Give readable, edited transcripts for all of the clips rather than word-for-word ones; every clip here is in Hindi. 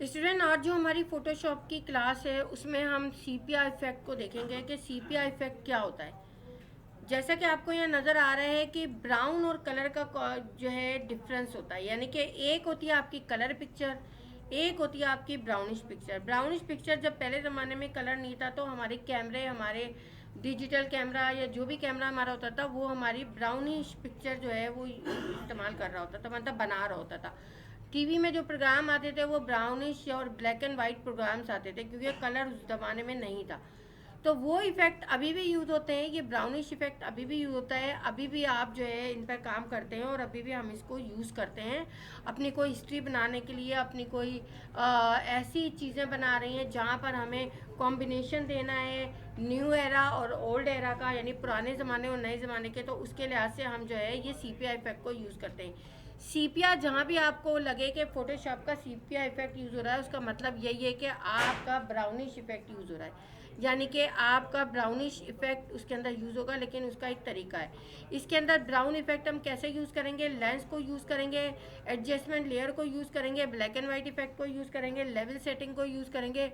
स्टूडेंट, आज जो हमारी फोटोशॉप की क्लास है उसमें हम सीपिया इफेक्ट को देखेंगे कि सीपिया इफेक्ट क्या होता है। जैसा कि आपको यहाँ नज़र आ रहा है कि ब्राउन और कलर का जो है डिफरेंस होता है, यानी कि एक होती है आपकी कलर पिक्चर, एक होती है आपकी ब्राउनिश पिक्चर। ब्राउनिश पिक्चर जब पहले ज़माने में कलर नहीं था तो हमारे कैमरे, हमारे डिजिटल कैमरा या जो भी कैमरा हमारा होता था वो हमारी ब्राउनिश पिक्चर जो है वो इस्तेमाल कर रहा होता था, मतलब बना रहा होता था। टीवी में जो प्रोग्राम आते थे वो ब्राउनिश और ब्लैक एंड वाइट प्रोग्राम्स आते थे क्योंकि कलर उस ज़माने में नहीं था। तो वो इफ़ेक्ट अभी भी यूज़ होते हैं, ये ब्राउनिश इफ़ेक्ट अभी भी यूज़ होता है, अभी भी आप जो है इन पर काम करते हैं और अभी भी हम इसको यूज़ करते हैं अपनी कोई हिस्ट्री बनाने के लिए, अपनी कोई ऐसी चीज़ें बना रही हैं जहाँ पर हमें कॉम्बिनेशन देना है न्यू एरा और ओल्ड एरा का, यानी पुराने ज़माने और नए ज़माने के। तो उसके लिहाज से हम जो है ये सीपिया इफ़ेक्ट को यूज़ करते हैं। सीपिया जहाँ भी आपको लगे कि फोटोशॉप का सीपिया इफेक्ट यूज़ हो रहा है, उसका मतलब यही है कि आपका ब्राउनिश इफेक्ट यूज़ हो रहा है, यानी कि आपका ब्राउनिश इफेक्ट उसके अंदर यूज़ होगा, लेकिन उसका एक तरीका है। इसके अंदर ब्राउन इफेक्ट हम कैसे यूज़ करेंगे? लेंस को यूज़ करेंगे, एडजस्टमेंट लेयर को यूज़ करेंगे, ब्लैक एंड वाइट इफेक्ट को यूज़ करेंगे, लेवल सेटिंग को यूज़ करेंगे,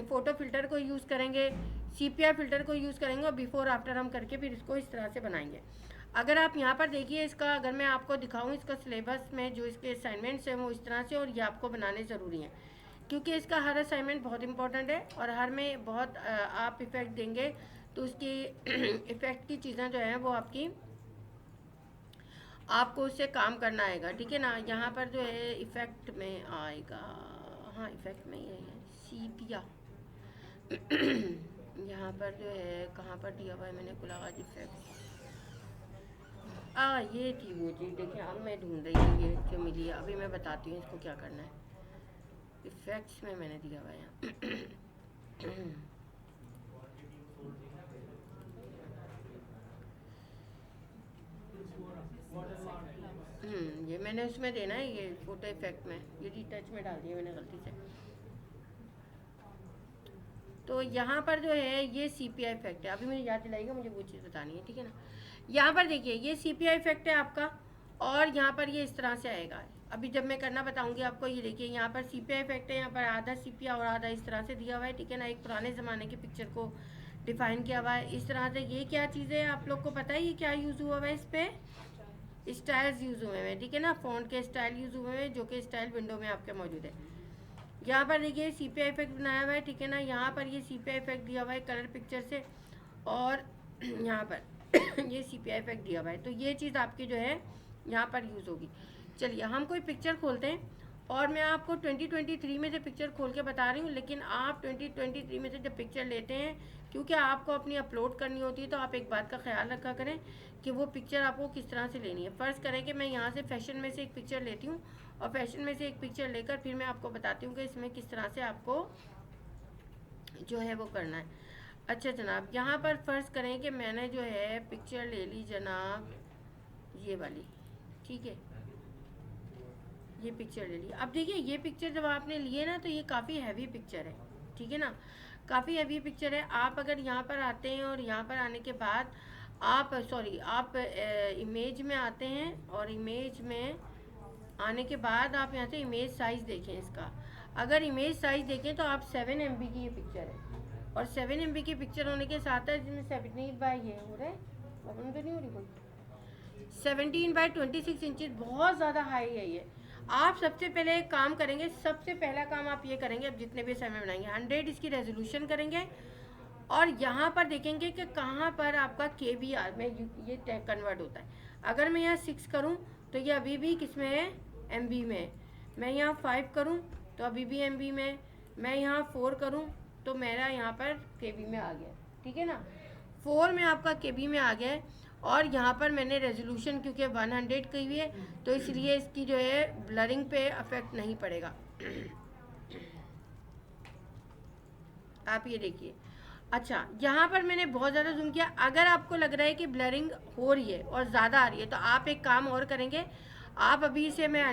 फ़ोटो फिल्टर को यूज़ करेंगे, सीपीआई फिल्टर को यूज़ करेंगे और बिफोर आफ्टर हम करके फिर इसको इस तरह से बनाएंगे। अगर आप यहाँ पर देखिए इसका, अगर मैं आपको दिखाऊँ इसका सिलेबस में जो इसके असाइनमेंट्स हैं वो इस तरह से, और ये आपको बनाने ज़रूरी हैं क्योंकि इसका हर असाइनमेंट बहुत इंपॉर्टेंट है और हर में बहुत आप इफ़ेक्ट देंगे तो उसकी इफ़ेक्ट की चीज़ें जो हैं वो आपको उससे काम करना आएगा, ठीक है ना। यहाँ पर जो है इफ़ेक्ट में आएगा, हाँ इफ़ेक्ट में ही है सीपिया। यहाँ पर जो है कहाँ पर दिया हुआ है मैंने खुला आज इफ़ेक्ट, ये थी वो चीज़। देखिए अब मैं ढूंढ रही हूँ ये जो मिली है, अभी मैं बताती हूँ इसको क्या करना है। इफ़ेक्ट्स में मैंने दिया हुआ है यहाँ। ये मैंने उसमें देना है, ये फोटो इफेक्ट में, ये रीटच में डाल दिया मैंने गलती से। तो यहाँ पर जो है ये सीपीआई इफेक्ट है, अभी मुझे याद दिलाएगा, मुझे वो चीज़ बतानी है, ठीक है ना। यहाँ पर देखिए ये सीपीआई इफेक्ट है आपका, और यहाँ पर ये इस तरह से आएगा। अभी जब मैं करना बताऊंगी आपको, ये देखिए यहाँ पर सीपीआई इफेक्ट है, यहाँ पर आधा सीपीआ और आधा इस तरह से दिया हुआ है, ठीक है ना। एक पुराने ज़माने की पिक्चर को डिफाइन किया हुआ है इस तरह से। ये क्या चीज़ है आप लोग को पता है ये क्या यूज़ हुआ हुआ है? इस पर स्टाइल्स यूज़ हुए हैं, ठीक है ना, फ़ॉन्ट के स्टाइल यूज़ हुए हैं जो कि स्टाइल विंडो में आपके मौजूद है। यहाँ पर देखिए सीपीआई इफेक्ट बनाया हुआ है, ठीक है ना। यहाँ पर ये सीपीआई इफेक्ट दिया हुआ है कलर पिक्चर से, और यहाँ पर ये सीपीआई इफेक्ट दिया हुआ है। तो ये चीज़ आपकी जो है यहाँ पर यूज़ होगी। चलिए हम कोई पिक्चर खोलते हैं, और मैं आपको 2023 में से पिक्चर खोल के बता रही हूँ, लेकिन आप 2023 में से जब पिक्चर लेते हैं, क्योंकि आपको अपनी अपलोड करनी होती है, तो आप एक बात का ख्याल रखा करें कि वो पिक्चर आपको किस तरह से लेनी है। फ़र्ज़ करें कि मैं यहाँ से फैशन में से एक पिक्चर लेती हूँ, और फैशन में से एक पिक्चर लेकर फिर मैं आपको बताती हूँ कि इसमें किस तरह से आपको जो है वो करना है। अच्छा जनाब, यहाँ पर फ़र्ज़ करें कि मैंने जो है पिक्चर ले ली जनाब ये वाली, ठीक है, ये पिक्चर ले ली। अब देखिए ये पिक्चर जब आपने लिए ना तो ये काफ़ी हैवी पिक्चर है, ठीक है ना, काफ़ी हैवी पिक्चर है। आप अगर यहाँ पर आते हैं और यहाँ पर आने के बाद आप आप इमेज में आते हैं, और इमेज में आने के बाद आप यहाँ से इमेज साइज़ देखें इसका। अगर इमेज साइज़ देखें तो आप 7 MB की ये पिक्चर है, और 7 MB की पिक्चर होने के साथ है जिसमें 17 बाई ये हो रहा है, प्रॉब्लम तो नहीं हो रही कोई, 17/26 इंचज़, बहुत ज़्यादा हाई है ये। आप सबसे पहले एक काम करेंगे, सबसे पहला काम आप ये करेंगे, अब जितने भी समय बनाएंगे 100 इसकी रेजोल्यूशन करेंगे, और यहाँ पर देखेंगे कि कहाँ पर आपका KBR में ये कन्वर्ट होता है। अगर मैं यहाँ 6 करूँ तो ये अभी भी किस में है? MB में। मैं यहाँ 5 करूँ तो अभी भी MB में। मैं यहाँ 4 करूँ तो मेरा यहाँ पर KB में आ गया, ठीक है ना। 4 में आपका KB में आ गया है, और यहाँ पर मैंने रेजोल्यूशन क्योंकि 100 की हुई है तो इसलिए इसकी जो है ब्लरिंग पे अफेक्ट नहीं पड़ेगा। आप ये देखिए। अच्छा यहाँ पर मैंने बहुत ज़्यादा जूम किया, अगर आपको लग रहा है कि ब्लरिंग हो रही है और ज़्यादा आ रही है तो आप एक काम और करेंगे। आप अभी से मैं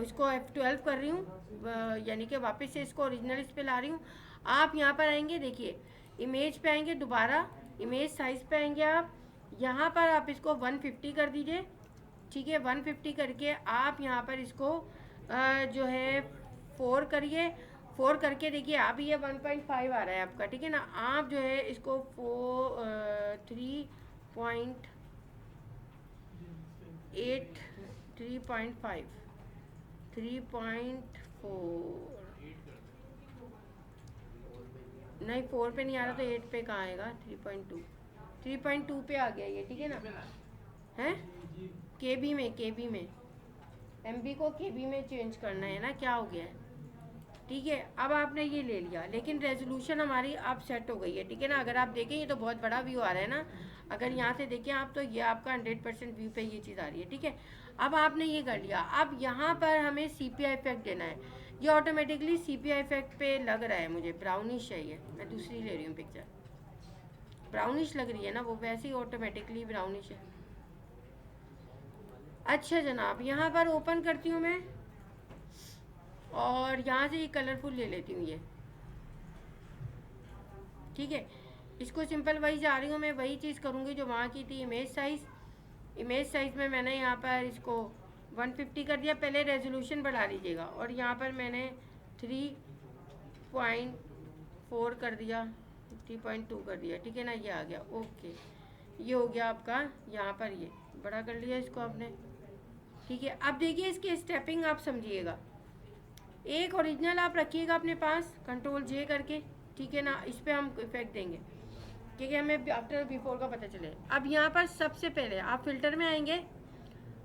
इसको F12 कर रही हूँ, यानी कि वापस से इसको ओरिजिनल इस पे ला रही हूँ। आप यहाँ पर आएंगे, देखिए इमेज पे आएंगे, दोबारा इमेज साइज़ पे आएंगे, आप यहाँ पर आप इसको 150 कर दीजिए, ठीक है। 150 करके आप यहाँ पर इसको जो है 4 करिए, 4 करके देखिए अब ये 1.5 आ रहा है आपका, ठीक है ना। आप जो है इसको 3.8 3.5 3.4 नहीं 4 पे नहीं आ रहा तो 8 पे कहाँ आएगा, 3.2 पे आ गया ये, ठीक है ना। है केबी में एमबी को केबी में चेंज करना है ना, क्या हो गया है, ठीक है। अब आपने ये ले लिया, लेकिन रेजोल्यूशन हमारी अब सेट हो गई है, ठीक है ना। अगर आप देखें ये तो बहुत बड़ा व्यू आ रहा है ना, अगर यहाँ से देखें आप तो ये आपका 100% व्यू पे ये चीज़ आ रही है, ठीक है। अब आपने ये कर लिया, अब यहाँ पर हमें CPI इफेक्ट देना है। ये ऑटोमेटिकली CPI इफेक्ट पे लग रहा है मुझे, ब्राउनिश है ये, मैं दूसरी ले रही हूँ पिक्चर, ब्राउनिश लग रही है ना वो, वैसे ही ऑटोमेटिकली ब्राउनिश है। अच्छा जनाब, यहाँ पर ओपन करती हूँ मैं और यहाँ से ये कलरफुल ले लेती हूँ ये, ठीक है। इसको सिंपल वही जा रही हूँ मैं, वही चीज़ करूँगी जो वहाँ की थी। इमेज साइज़ में मैंने यहाँ पर इसको 150 कर दिया, पहले रेजोल्यूशन बढ़ा लीजिएगा, और यहाँ पर मैंने 3.4 कर दिया, 3.2 कर दिया, ठीक है ना। ये आ गया, ओके, ये हो गया आपका, यहाँ पर ये बड़ा कर लिया इसको आपने, ठीक है। अब देखिए इसकी स्टेपिंग आप समझिएगा, एक ओरिजिनल आप रखिएगा अपने पास, Ctrl+J करके, ठीक है ना। इस पर हम इफेक्ट देंगे क्योंकि हमें आफ्टर बिफोर का पता चले। अब यहाँ पर सबसे पहले आप फिल्टर में आएंगे,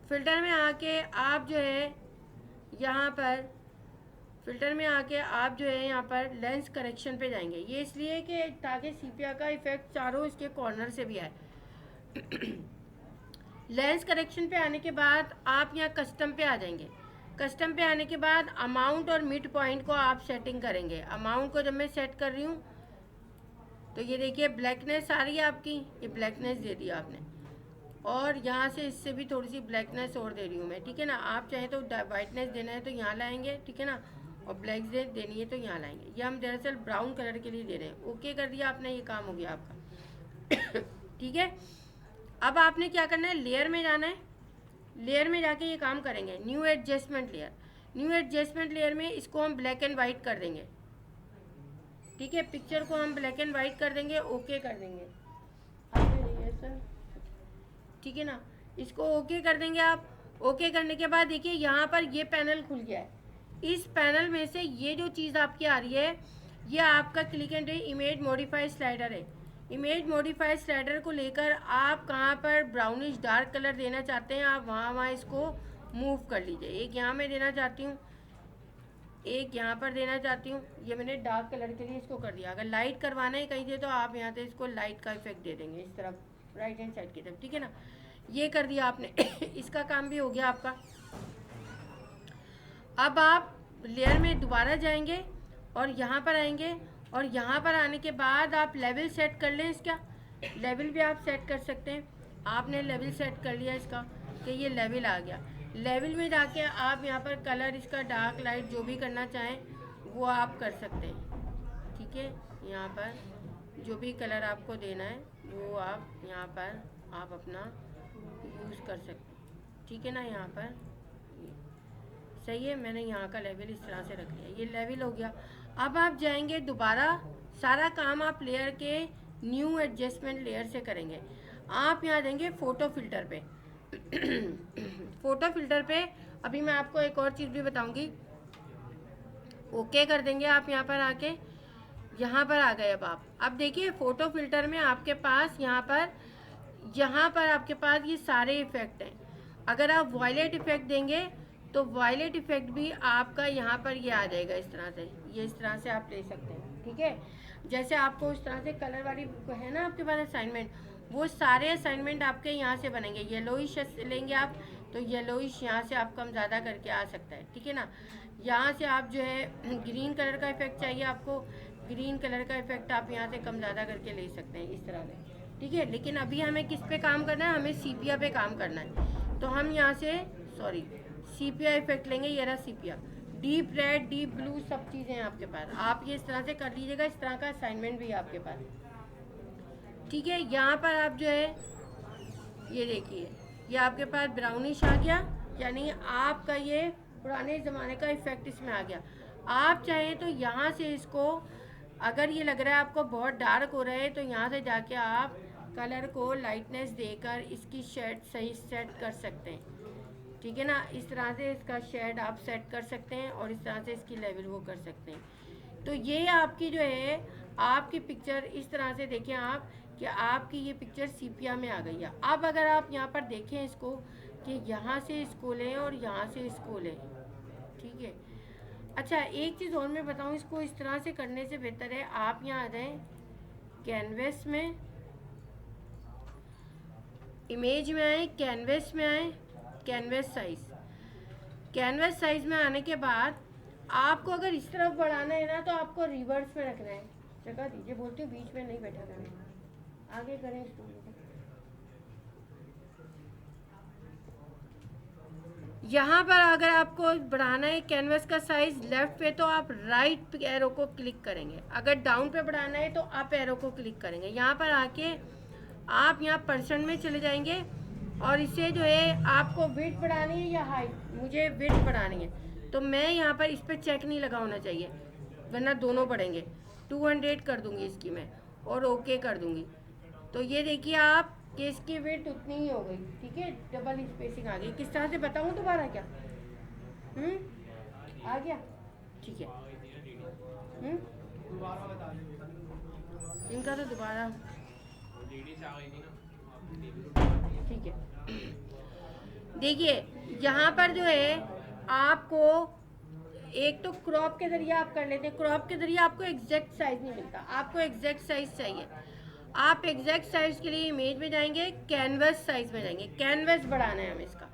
फिल्टर में आके आप जो है यहाँ पर फिल्टर में आके आप जो है यहाँ पर लेंस करेक्शन पे जाएंगे। ये इसलिए कि ताकि सीपिया का इफेक्ट चारों इसके कॉर्नर से भी आए। लेंस करेक्शन पे आने के बाद आप यहाँ कस्टम पे आ जाएंगे। कस्टम पे आने के बाद अमाउंट और मिड पॉइंट को आप सेटिंग करेंगे। अमाउंट को जब मैं सेट कर रही हूँ तो ये देखिए ब्लैकनेस आ रही है आपकी, ये ब्लैकनेस दे दी आपने, और यहाँ से इससे भी थोड़ी सी ब्लैकनेस और दे रही हूँ मैं, ठीक है ना। आप चाहे तो वाइटनेस देना है तो यहाँ लाएंगे, ठीक है ना, और ब्लैक देनी है तो यहाँ लाएंगे। ये हम दरअसल ब्राउन कलर के लिए दे रहे हैं। ओके कर दिया आपने, ये काम हो गया आपका। ठीक है, अब आपने क्या करना है, लेयर में जाना है। लेयर में जाके ये काम करेंगे, new adjustment layer. New adjustment layer में इसको हम ब्लैक एंड वाइट कर देंगे, ठीक है। पिक्चर को हम ब्लैक एंड वाइट कर देंगे, ओके कर देंगे, ठीक है ना। इसको ओके कर देंगे आप। ओके करने के बाद देखिए यहाँ पर ये पैनल खुल गया है। इस पैनल में से ये जो चीज़ आपकी आ रही है, ये आपका click and image modify slider है। इमेज मॉडिफाई स्लाइडर को लेकर आप कहाँ पर ब्राउनिश डार्क कलर देना चाहते हैं, आप वहाँ इसको मूव कर लीजिए। एक यहाँ मैं देना चाहती हूँ, एक यहाँ पर देना चाहती हूँ। ये मैंने डार्क कलर के लिए इसको कर दिया। अगर लाइट करवाना है कहीं से तो आप यहाँ से इसको लाइट का इफेक्ट दे देंगे, इस तरफ राइट हैंड साइड की तरफ, ठीक है ना। ये कर दिया आपने। इसका काम भी हो गया आपका। अब आप लेयर में दोबारा जाएंगे और यहाँ पर आएंगे, और यहाँ पर आने के बाद आप लेवल सेट कर लें। इसका लेवल भी आप सेट कर सकते हैं। आपने लेवल सेट कर लिया इसका कि ये लेवल आ गया। लेवल में जाके आप यहाँ पर कलर इसका डार्क लाइट जो भी करना चाहें वो आप कर सकते हैं, ठीक है। यहाँ पर जो भी कलर आपको देना है वो आप यहाँ पर आप अपना यूज़ कर सकते हैं, ठीक है ना। यहाँ पर सही है, मैंने यहाँ का लेवल इस तरह से रख लिया, ये लेवल हो गया। अब आप जाएंगे दोबारा, सारा काम आप लेयर के न्यू एडजस्टमेंट लेयर से करेंगे। आप यहाँ देंगे फ़ोटो फिल्टर पे। फ़ोटो फिल्टर पे अभी मैं आपको एक और चीज़ भी बताऊंगी। ओके कर देंगे आप यहाँ पर आके, यहाँ पर आ गए। अब देखिए फ़ोटो फिल्टर में आपके पास यहाँ पर आपके पास ये सारे इफ़ेक्ट हैं। अगर आप वायलेट इफ़ेक्ट देंगे तो वायलेट इफ़ेक्ट भी आपका यहाँ पर ये आ जाएगा इस तरह से। ये इस तरह से आप ले सकते हैं, ठीक है। जैसे आपको इस तरह से कलर वाली है ना आपके पास असाइनमेंट, वो सारे असाइनमेंट आपके यहाँ से बनेंगे। येलोइश लेंगे आप तो येलोइश यहाँ से आप कम ज़्यादा करके आ सकता है, ठीक है ना। यहाँ से आप जो है ग्रीन कलर का इफ़ेक्ट चाहिए आपको, ग्रीन कलर का इफ़ेक्ट आप यहाँ से कम ज़्यादा करके ले सकते हैं इस तरह से, ठीक है। लेकिन अभी हमें किस पे काम करना है, हमें सीपिया पे काम करना है। तो हम यहाँ से सीपिया इफेक्ट लेंगे। ये रहा सीपिया, डीप रेड, डीप ब्लू, सब चीज़ें हैं आपके पास। आप ये इस तरह से कर लीजिएगा। इस तरह का असाइनमेंट भी है आपके पास, ठीक है। यहाँ पर आप जो है ये देखिए, ये आपके पास ब्राउनिश आ गया, यानी आपका ये पुराने ज़माने का इफेक्ट इसमें आ गया। आप चाहें तो यहाँ से इसको, अगर ये लग रहा है आपको बहुत डार्क हो रहा है, तो यहाँ से जाके आप कलर को लाइटनेस देकर इसकी शेड सही सेट कर सकते हैं, ठीक है ना। इस तरह से इसका शेड आप सेट कर सकते हैं और इस तरह से इसकी लेवल वो कर सकते हैं। तो ये आपकी जो है आपकी पिक्चर इस तरह से देखें आप कि आपकी ये पिक्चर सीपिया में आ गई है। अब अगर आप यहाँ पर देखें इसको कि यहाँ से इसको लें और यहाँ से इसको लें, ठीक है। अच्छा, एक चीज़ और मैं बताऊँ, इसको इस तरह से करने से बेहतर है आप यहाँ आ जाएं कैनवस में, इमेज में आए, कैनवस में आए, कैनवस साइज़, कैनवस साइज़ में आने के बाद आपको अगर इस तरफ बढ़ाना है ना तो आपको रिवर्स में रखना है। जगह दीजिए, बोलती हूँ बीच में नहीं बैठा करें, आगे करें इसको। यहाँ पर अगर आपको बढ़ाना है कैनवस का साइज़ लेफ़्ट पे तो आप राइट एरो को क्लिक करेंगे, अगर डाउन पे बढ़ाना है तो अप एरो को क्लिक करेंगे। यहाँ पर आके आप यहाँ परसेंट में चले जाएंगे और इसे जो है आपको विड्थ बढ़ानी है या हाइट, मुझे विड्थ बढ़ानी है तो मैं यहाँ पर इस पर चेक नहीं लगा होना चाहिए वरना दोनों बढ़ेंगे। 200 कर दूँगी इसकी मैं और ओके कर दूँगी। तो ये देखिए आप कि इसकी विड्थ उतनी ही हो गई, ठीक है, डबल स्पेसिंग आ गई। किस तरह से बताऊँ दोबारा क्या? आ गया, ठीक है। इनका तो दोबारा ठीक है। देखिए यहाँ पर जो है आपको एक तो क्रॉप के जरिए आप कर लेते हैं, क्रॉप के जरिए आपको एग्जैक्ट साइज नहीं मिलता, आपको एग्जैक्ट साइज चाहिए। आप एग्जैक्ट साइज के लिए इमेज में जाएंगे, कैनवस साइज में जाएंगे, कैनवस बढ़ाना है हमें इसका।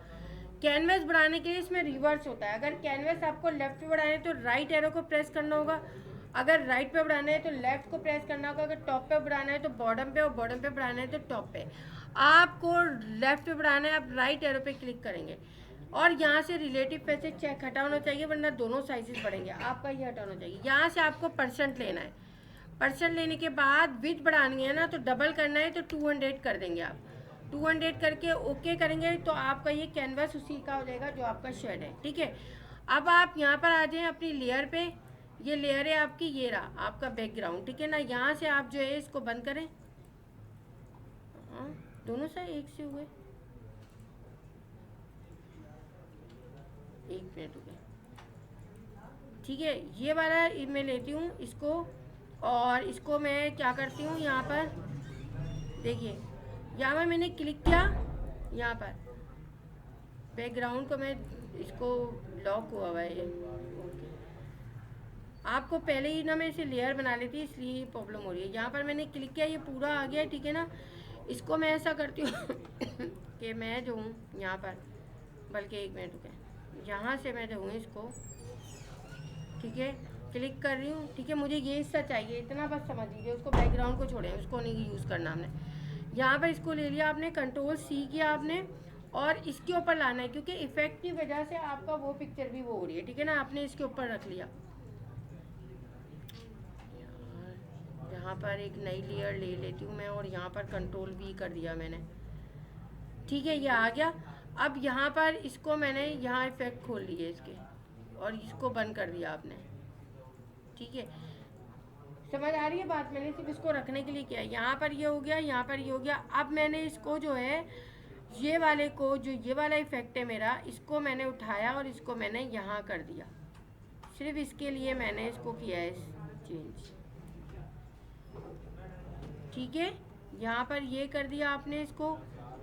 कैनवस बढ़ाने के लिए इसमें रिवर्स होता है, अगर कैनवस आपको लेफ्ट पे बढ़ाना है तो राइट एरो को प्रेस करना होगा, अगर राइट पे बढ़ाना है तो लेफ्ट को प्रेस करना होगा, अगर टॉप पे बढ़ाना है तो बॉटम पे और बॉटम पे बढ़ाना है तो टॉप पे। आपको लेफ्ट पे बढ़ाना है, आप राइट एरो पे क्लिक करेंगे और यहाँ से रिलेटिव पे से चेक हटा होना चाहिए वरना दोनों साइजेस बढ़ेंगे, आपका ये हटा होना चाहिए। यहाँ से आपको परसेंट लेना है, परसेंट लेने के बाद विड्थ बढ़ानी है ना तो डबल करना है तो 200 कर देंगे आप, 200 करके ओके करेंगे तो आपका ये कैनवस उसी का हो जाएगा जो आपका शेड है, ठीक है। अब आप यहाँ पर आ जाएं अपनी लेयर पे, ये लेयर है आपकी, ये रहा आपका बैकग्राउंड, ठीक है ना। यहाँ से आप जो है इसको बंद करें, दोनों से एक से हुए, एक मिनट हो गया, ठीक है। ये वाला मैं लेती हूँ इसको और इसको मैं क्या करती हूँ, यहाँ पर देखिए यहाँ पर मैंने क्लिक किया, यहाँ पर बैकग्राउंड को मैं इसको लॉक हुआ है ये, आपको पहले ही ना मैं इसे लेयर बना लेती इसलिए प्रॉब्लम हो रही है। यहाँ पर मैंने क्लिक किया, ये पूरा आ गया, ठीक है ना। इसको मैं ऐसा करती हूँ कि मैं जो हूँ यहाँ पर, बल्कि एक मिनट रुके, यहाँ से मैं जो हूँ इसको, ठीक है, क्लिक कर रही हूँ, ठीक है। मुझे ये हिस्सा चाहिए, इतना बस समझ लीजिए, उसको बैकग्राउंड को छोड़ें, उसको नहीं यूज़ करना हमने। यहाँ पर इसको ले लिया आपने, Ctrl+C किया आपने और इसके ऊपर लाना है क्योंकि इफेक्ट की वजह से आपका वो पिक्चर भी वो हो रही है, ठीक है ना। आपने इसके ऊपर रख लिया, यहाँ पर एक नई लेयर ले लेती हूँ मैं और यहाँ पर Ctrl+V कर दिया मैंने, ठीक है, ये आ गया। अब यहाँ पर इसको मैंने यहाँ इफेक्ट खोल लिए इसके और इसको बंद कर दिया आपने, ठीक है। समझ आ रही है बात? मैंने सिर्फ इसको रखने के लिए किया, यहाँ पर ये हो गया, यहाँ पर ये हो गया। अब मैंने इसको जो है ये वाले को, जो ये वाला इफेक्ट है मेरा, इसको मैंने उठाया और इसको मैंने यहाँ कर दिया, सिर्फ इसके लिए मैंने इसको किया है चेंज, ठीक है। यहाँ पर ये कर दिया आपने इसको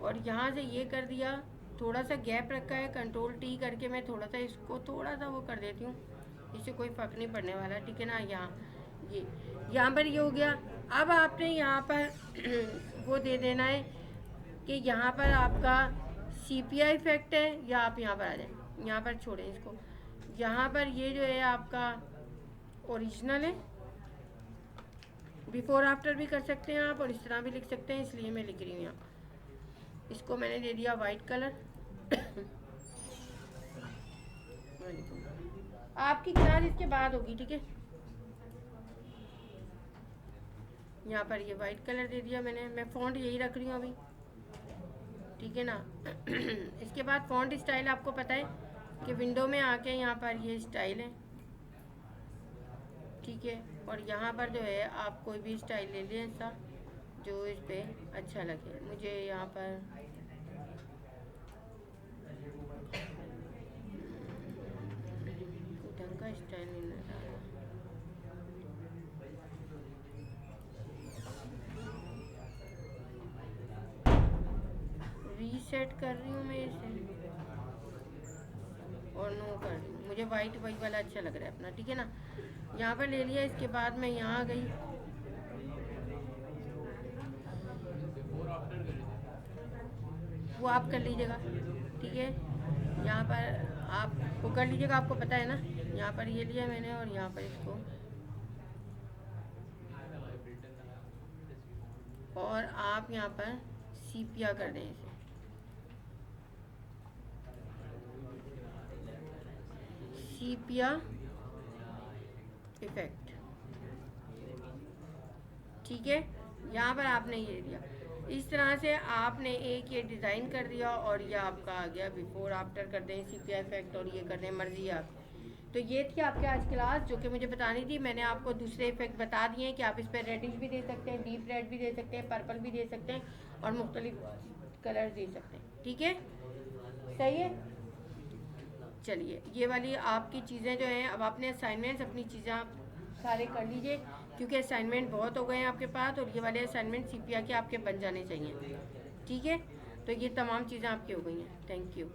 और यहाँ से ये कर दिया, थोड़ा सा गैप रखा है, Ctrl+T करके मैं थोड़ा सा इसको थोड़ा सा वो कर देती हूँ, इससे कोई फ़र्क नहीं पड़ने वाला, ठीक है ना। ये यहाँ पर ये हो गया। अब आपने यहाँ पर वो दे देना है कि यहाँ पर आपका CPI इफेक्ट है, या आप यहाँ पर आ जाए, यहाँ पर छोड़ें इसको, यहाँ पर ये जो है आपका ओरिजिनल है, बिफोर आफ्टर भी कर सकते हैं आप और इस तरह भी लिख सकते हैं, इसलिए मैं लिख रही हूँ यहाँ। इसको मैंने दे दिया वाइट कलर आपकी क्लास इसके बाद होगी, ठीक है। यहाँ पर ये वाइट कलर दे दिया मैंने, मैं फ़ॉन्ट यही रख रही हूँ अभी, ठीक है ना। इसके बाद फ़ॉन्ट स्टाइल आपको पता है कि विंडो में आके यहाँ पर ये स्टाइल है, ठीक है। और यहाँ पर जो है आप कोई भी स्टाइल ले लें ऐसा जो इस पे अच्छा लगे। मुझे यहाँ पर कोई ढंग का स्टाइल नहीं नजर आ रहा। रीसेट कर रही हूँ मैं इसे और नो कर रही हूँ। मुझे वाइट वही वाला अच्छा लग रहा है अपना, ठीक है ना। यहाँ पर ले लिया, इसके बाद मैं यहाँ आ गई, वो आप कर लीजिएगा, ठीक है। यहाँ पर आप वो कर लीजिएगा, आपको पता है ना। यहाँ पर ये लिया मैंने और यहाँ पर इसको, और आप यहाँ पर सीपिया कर दें इसे, सीपिया इफेक्ट, ठीक है। यहाँ पर आपने ये दिया, इस तरह से आपने एक ये डिज़ाइन कर दिया और ये आपका आ गया बिफोर आफ्टर कर दें सीपीआई इफेक्ट और ये कर दें, मर्जी है आपकी। तो ये थी आपके आज क्लास जो कि मुझे बतानी थी। मैंने आपको दूसरे इफेक्ट बता दिए हैं कि आप इस पर रेडिश भी दे सकते हैं, डीप रेड भी दे सकते हैं, पर्पल भी दे सकते हैं और मुख्तलिफ कलर दे सकते हैं, ठीक है, सही है। चलिए ये वाली आपकी चीज़ें जो हैं, अब आपने असाइनमेंट्स अपनी चीज़ें आप सारे कर लीजिए क्योंकि असाइनमेंट बहुत हो गए हैं आपके पास और ये वाले असाइनमेंट सीपीआई के आपके बन जाने चाहिए, ठीक है। तो ये तमाम चीज़ें आपकी हो गई हैं। Thank you.